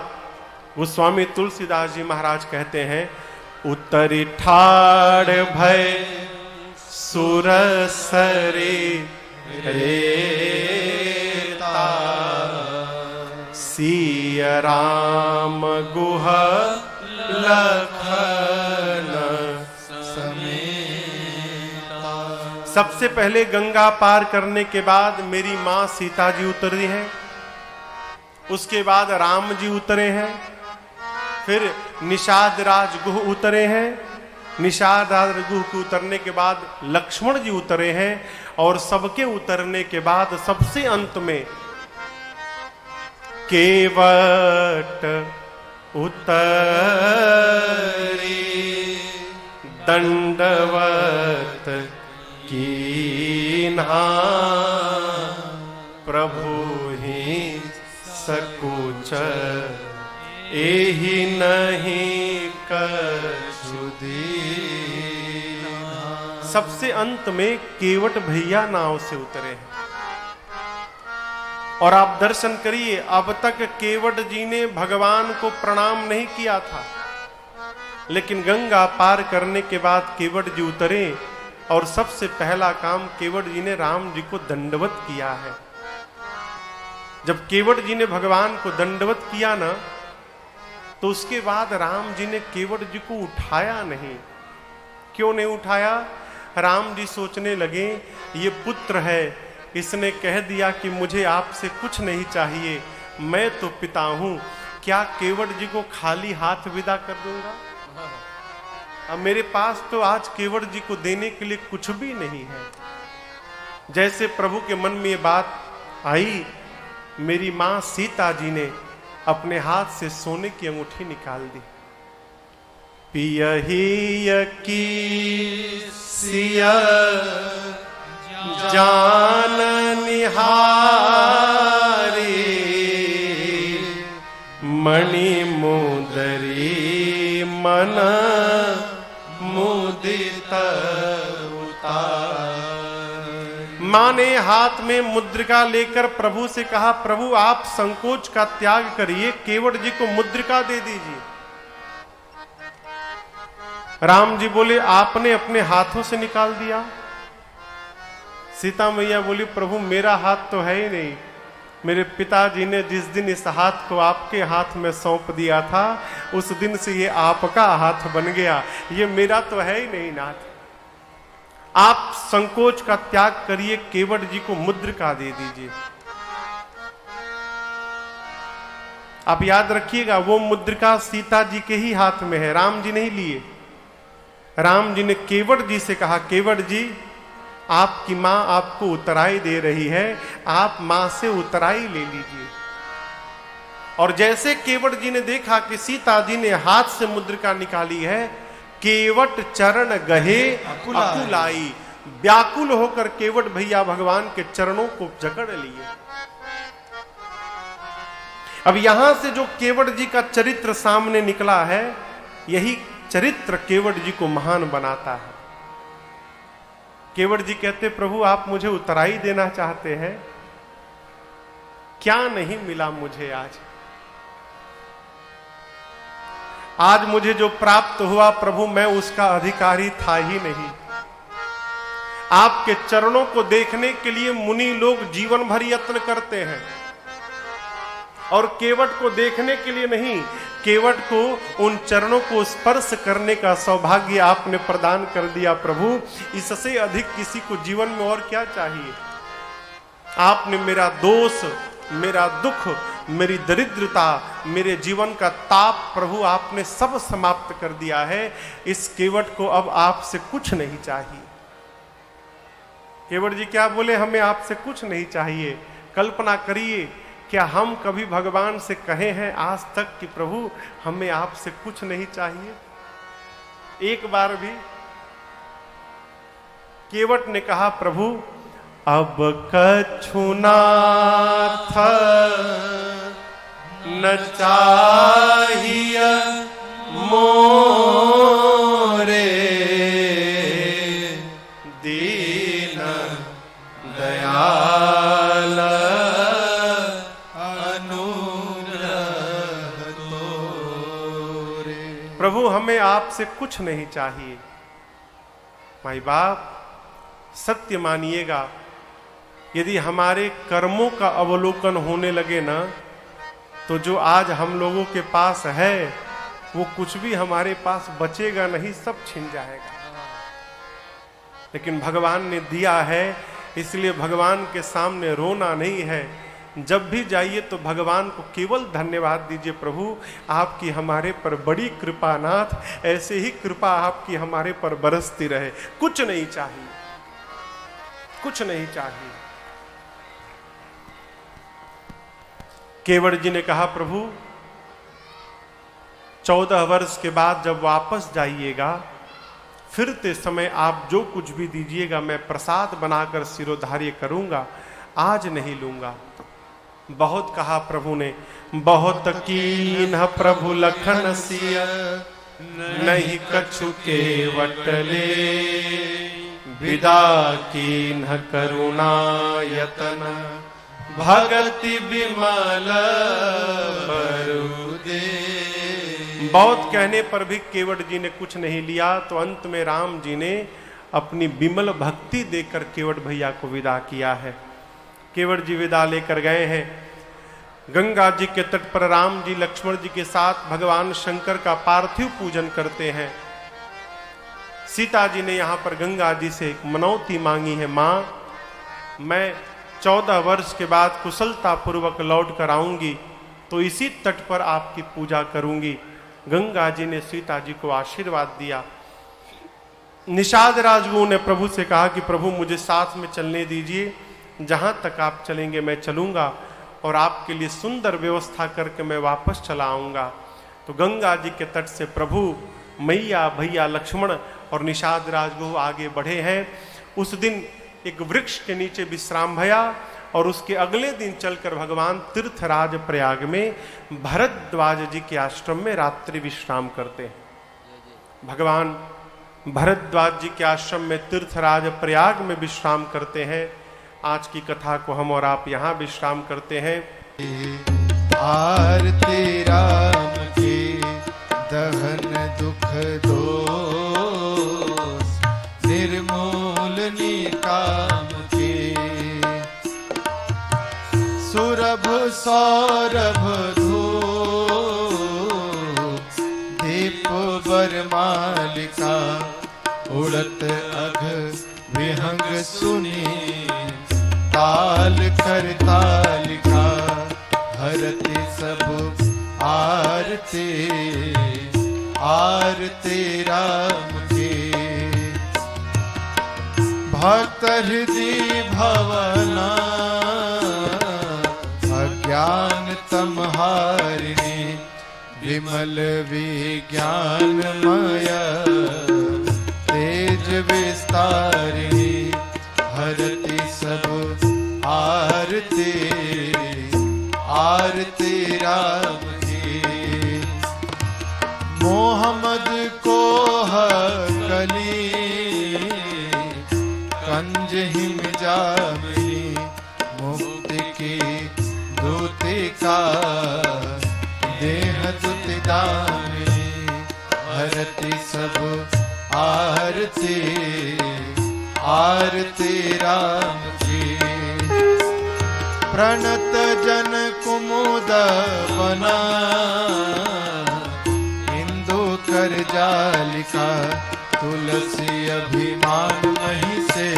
S1: गोस्वामी तुलसीदास जी महाराज कहते हैं उत्तरी ठाड़ भय सुरसरे रेता, सिय राम गुह लखन
S2: समेता।
S1: सबसे पहले गंगा पार करने के बाद मेरी मां सीता जी उतरी हैं, उसके बाद राम जी उतरे हैं, फिर निषाद राज गुह उतरे हैं, निषाद राज गुह के उतरने के बाद लक्ष्मण जी उतरे हैं और सबके उतरने के बाद सबसे अंत में केवट उतरी दंडवत कीन्हा प्रभु ही सकुच एहि नहीं कछु दीन्हा। सबसे अंत में केवट भैया नाव से उतरे हैं और आप दर्शन करिए, अब तक केवट जी ने भगवान को प्रणाम नहीं किया था, लेकिन गंगा पार करने के बाद केवट जी उतरे और सबसे पहला काम केवट जी ने राम जी को दंडवत किया है। जब केवट जी ने भगवान को दंडवत किया ना, तो उसके बाद राम जी ने केवट जी को उठाया नहीं। क्यों नहीं उठाया? राम जी सोचने लगे ये पुत्र है, इसने कह दिया कि मुझे आपसे कुछ नहीं चाहिए, मैं तो पिता हूं, क्या केवट जी को खाली हाथ विदा कर दूंगा? अब मेरे पास तो आज केवट जी को देने के लिए कुछ भी नहीं है। जैसे प्रभु के मन में ये बात आई, मेरी मां सीता जी ने अपने हाथ से सोने की अंगूठी निकाल दी। पियहि की सिया जान निहारी मणि मुदरी मन मुदित उतार। मां ने हाथ में मुद्रिका लेकर प्रभु से कहा, प्रभु आप संकोच का त्याग करिए, केवट जी को मुद्रिका दे दीजिए। राम जी बोले, आपने अपने हाथों से निकाल दिया? सीता मैया बोली, प्रभु मेरा हाथ तो है ही नहीं, मेरे पिताजी ने जिस दिन इस हाथ को आपके हाथ में सौंप दिया था, उस दिन से ये आपका हाथ बन गया, ये मेरा तो है ही नहीं नाथ। आप संकोच का त्याग करिए, केवट जी को मुद्रिका दे दीजिए। आप याद रखिएगा, वो मुद्रिका सीता जी के ही हाथ में है, राम जी नहीं लिए। राम जी ने केवट जी से कहा, केवट जी आपकी मां आपको उतराई दे रही है, आप मां से उतराई ले लीजिए। और जैसे केवट जी ने देखा कि सीता जी ने हाथ से मुद्रिका निकाली है, केवट चरण गहे अकुलाई, व्याकुल होकर केवट भैया भगवान के चरणों को जकड़ लिए। अब यहां से जो केवट जी का चरित्र सामने निकला है, यही चरित्र केवट जी को महान बनाता है। केवट जी कहते, प्रभु आप मुझे उतराई देना चाहते हैं, क्या नहीं मिला मुझे आज? आज मुझे जो प्राप्त हुआ प्रभु, मैं उसका अधिकारी था ही नहीं। आपके चरणों को देखने के लिए मुनि लोग जीवन भर यत्न करते हैं, और केवट को देखने के लिए नहीं, केवट को उन चरणों को स्पर्श करने का सौभाग्य आपने प्रदान कर दिया। प्रभु इससे अधिक किसी को जीवन में और क्या चाहिए? आपने मेरा दोष, मेरा दुख, मेरी दरिद्रता, मेरे जीवन का ताप प्रभु आपने सब समाप्त कर दिया है। इस केवट को अब आपसे कुछ नहीं चाहिए। केवट जी क्या बोले, हमें आपसे कुछ नहीं चाहिए। कल्पना करिए, क्या हम कभी भगवान से कहे हैं आज तक कि प्रभु हमें आपसे कुछ नहीं चाहिए? एक बार भी? केवट ने कहा, प्रभु अब कछुनाथ न चाहिए मोरे, दीन दयाल प्रभु हमें आपसे कुछ नहीं चाहिए। माई बाप सत्य मानिएगा, यदि हमारे कर्मों का अवलोकन होने लगे ना, तो जो आज हम लोगों के पास है वो कुछ भी हमारे पास बचेगा नहीं, सब छिन जाएगा। लेकिन भगवान ने दिया है, इसलिए भगवान के सामने रोना नहीं है। जब भी जाइए तो भगवान को केवल धन्यवाद दीजिए, प्रभु आपकी हमारे पर बड़ी कृपा नाथ, ऐसे ही कृपा आपकी हमारे पर बरसती रहे, कुछ नहीं चाहिए। कुछ नहीं चाहिए। केवट जी ने कहा, प्रभु 14 वर्ष के बाद जब वापस जाइएगा, फिरते समय आप जो कुछ भी दीजिएगा मैं प्रसाद बनाकर सिरोधार्य करूंगा, आज नहीं लूंगा। बहुत कहा प्रभु ने, बहुत कीन्ह प्रभु लखन सिय, नहीं कछु केवटले, विदा कीन्ह करुणा यतन, भगति विमल बरुदे। बहुत कहने पर भी केवट जी ने कुछ नहीं लिया, तो अंत में राम जी ने अपनी विमल भक्ति देकर केवट भैया को विदा किया है। केवट जी विदा लेकर गए हैं। गंगा जी के तट पर राम जी लक्ष्मण जी के साथ भगवान शंकर का पार्थिव पूजन करते हैं। सीता जी ने यहाँ पर गंगा जी से एक मनौती मांगी है, माँ मैं 14 वर्ष के बाद कुशलता पूर्वक लौट कर आऊंगी तो इसी तट पर आपकी पूजा करूंगी। गंगा जी ने सीता जी को आशीर्वाद दिया। निषाद राजगुरु ने प्रभु से कहा कि प्रभु मुझे साथ में चलने दीजिए, जहां तक आप चलेंगे मैं चलूंगा और आपके लिए सुंदर व्यवस्था करके मैं वापस चला आऊंगा। तो गंगा जी के तट से प्रभु, मैया, भैया लक्ष्मण और निषाद राजगुरु आगे बढ़े हैं। उस दिन एक वृक्ष के नीचे विश्राम भया और उसके अगले दिन चलकर भगवान तीर्थराज प्रयाग में भरद्वाज जी के आश्रम में रात्रि विश्राम करते हैं। भगवान भरद्वाज जी के आश्रम में तीर्थराज प्रयाग में विश्राम करते हैं। आज की कथा को हम और आप यहाँ विश्राम करते हैं।
S2: आरती राम की दहन दुख दोष, निर्मूल निकाम की, सुरभ सौरभ धूप, दीप बरमालिका, उड़त अघ विहंग सुनी, ताल कर तालिका, हरति सब आरती, आरती राम की। भक्त हृदय भवना, अज्ञान तमहारिणी, विमल विज्ञानमय, तेज विस्तारिणी, हरति सब आरती, आरती राम की। मोहम्मद को कली, कंज हिम जामिनी, मुक्ति की दूतिका, देह दुति दामिनी, हरति सब आरती, आरती राम की। प्रणत जन कुमुद बना, इंदु कर जालिका, तुलसी अभिमान मही से,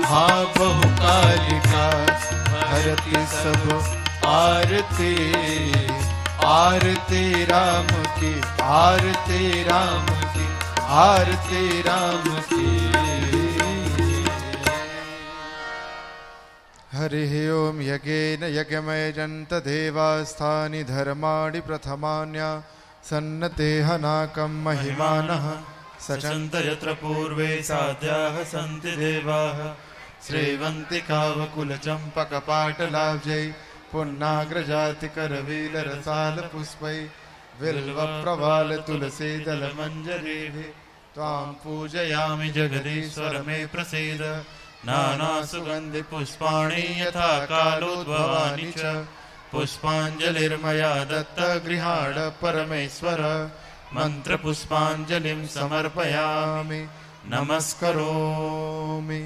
S2: हाँ बहु कालिका, हरति सब आरती, आरती राम की, आरती राम की, आरती राम की। हरिः ओम यज्ञेन यज्ञमयजन्त देवास्थानि धर्माणि प्रथमान्या, सन्नतेहनाकं महिमानः,
S3: सचन्त यत्र पूर्वे साध्याः सन्ति देवाः,
S2: श्रीवन्ति कावकुलचम्पकपाटलाब्जै, पुन्नाग्रजातिकरवीलरसाल पुष्पै, बिल्वप्रवाल तुलसीदलमञ्जरीभिः, त्वां पूजयामि जगदीश्वर मे प्रसीद।
S3: नानासुगन्धि पुष्पाणि यथा कालोद्भवानि च,
S2: पुष्पाञ्जलिर्मया दत्त गृहाण परमेश्वर,
S3: मन्त्रपुष्पाञ्जलिं समर्पयामि,
S2: नमस्करोमि।